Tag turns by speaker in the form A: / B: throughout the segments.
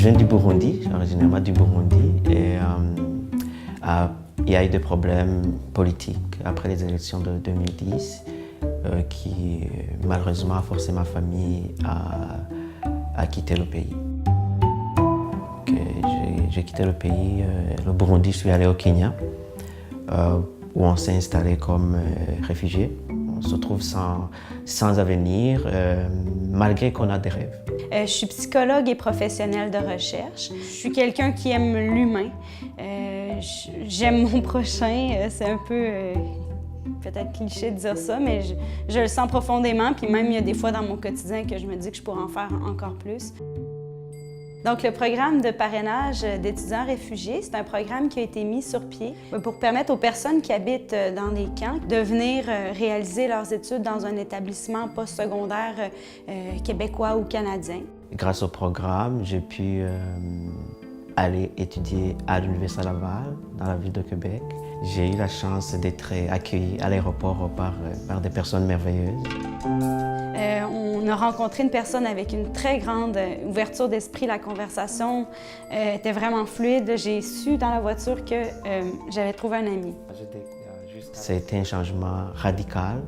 A: Je viens du Burundi, je suis originairement du Burundi et il y a eu des problèmes politiques après les élections de 2010 qui malheureusement a forcé ma famille à quitter le pays. J'ai quitté le pays, le Burundi, je suis allé au Kenya où on s'est installé comme réfugié. On se trouve sans avenir, malgré qu'on a des rêves.
B: Je suis psychologue et professionnelle de recherche. Je suis quelqu'un qui aime l'humain. J'aime mon prochain. C'est un peu peut-être cliché de dire ça, mais je le sens profondément. Puis même, il y a des fois dans mon quotidien que je me dis que je pourrais en faire encore plus. Donc, le programme de parrainage d'étudiants réfugiés, c'est un programme qui a été mis sur pied pour permettre aux personnes qui habitent dans des camps de venir réaliser leurs études dans un établissement postsecondaire québécois ou canadien.
A: Grâce au programme, j'ai pu aller étudier à l'Université Laval, dans la ville de Québec. J'ai eu la chance d'être accueilli à l'aéroport par des personnes merveilleuses.
B: On a rencontré une personne avec une très grande ouverture d'esprit. La conversation était vraiment fluide. J'ai su dans la voiture que j'avais trouvé un ami.
A: C'était un changement radical.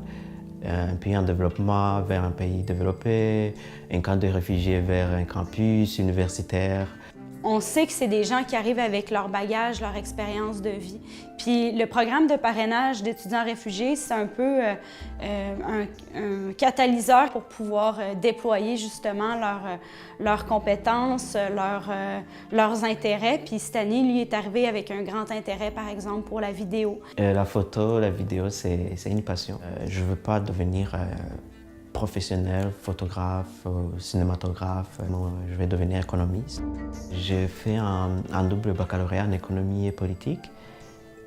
A: Un pays en développement vers un pays développé, un camp de réfugiés vers un campus universitaire.
B: On sait que c'est des gens qui arrivent avec leur bagage, leur expérience de vie. Puis le programme de parrainage d'étudiants réfugiés, c'est un peu un catalyseur pour pouvoir déployer justement leurs compétences, leurs intérêts. Puis cette année, lui est arrivé avec un grand intérêt, par exemple, pour la vidéo.
A: La photo, la vidéo, c'est une passion. Je ne veux pas devenir professionnel, photographe, cinématographe. Moi, je vais devenir économiste. J'ai fait un double baccalauréat en économie et politique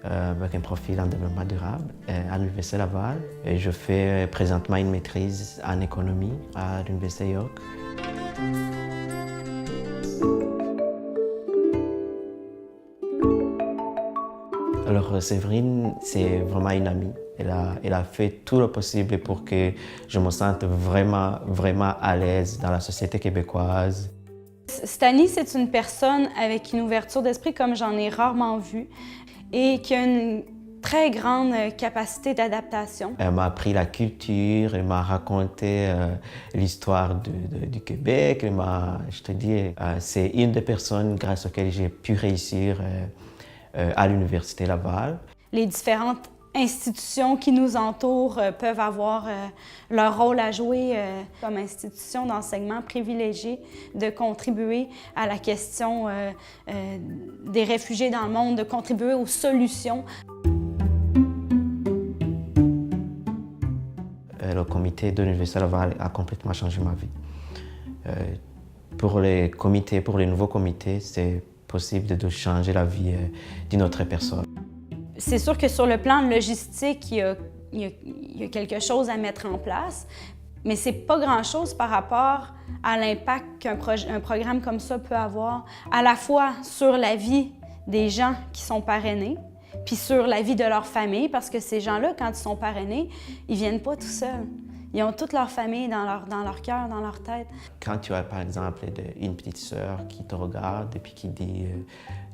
A: avec un profil en développement durable à l'Université Laval. Et je fais présentement une maîtrise en économie à l'Université York. Alors Séverine, c'est vraiment une amie. Elle a fait tout le possible pour que je me sente vraiment à l'aise dans la société québécoise.
B: Stani, c'est une personne avec une ouverture d'esprit comme j'en ai rarement vu et qui a une très grande capacité d'adaptation.
A: Elle m'a appris la culture, elle m'a raconté l'histoire du Québec. Je te dis, c'est une des personnes grâce auxquelles j'ai pu réussir à l'Université Laval.
B: Les différentes institutions qui nous entourent peuvent avoir leur rôle à jouer comme institution d'enseignement privilégiée, de contribuer à la question des réfugiés dans le monde, de contribuer aux solutions.
A: Le comité de l'Université Laval a complètement changé ma vie. Pour les nouveaux comités, c'est possible de changer la vie d'une autre personne.
B: C'est sûr que sur le plan logistique, il y a quelque chose à mettre en place, mais c'est pas grand-chose par rapport à l'impact qu'un programme comme ça peut avoir, à la fois sur la vie des gens qui sont parrainés, puis sur la vie de leur famille, parce que ces gens-là, quand ils sont parrainés, ils viennent pas tout seuls. Ils ont toute leur famille dans leur cœur, dans leur tête.
A: Quand tu as, par exemple, une petite sœur qui te regarde et puis qui dit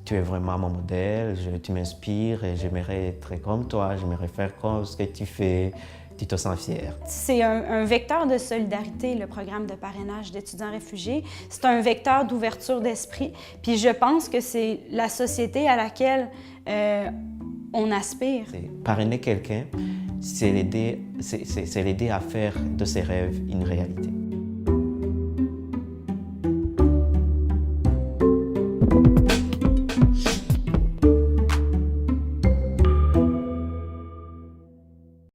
A: tu es vraiment mon modèle, tu m'inspires et j'aimerais être comme toi, j'aimerais faire comme ce que tu fais, tu te sens fière.
B: C'est un vecteur de solidarité, le programme de parrainage d'étudiants réfugiés. C'est un vecteur d'ouverture d'esprit. Puis je pense que c'est la société à laquelle on aspire.
A: Parrainer quelqu'un, c'est l'aider à faire de ses rêves une réalité.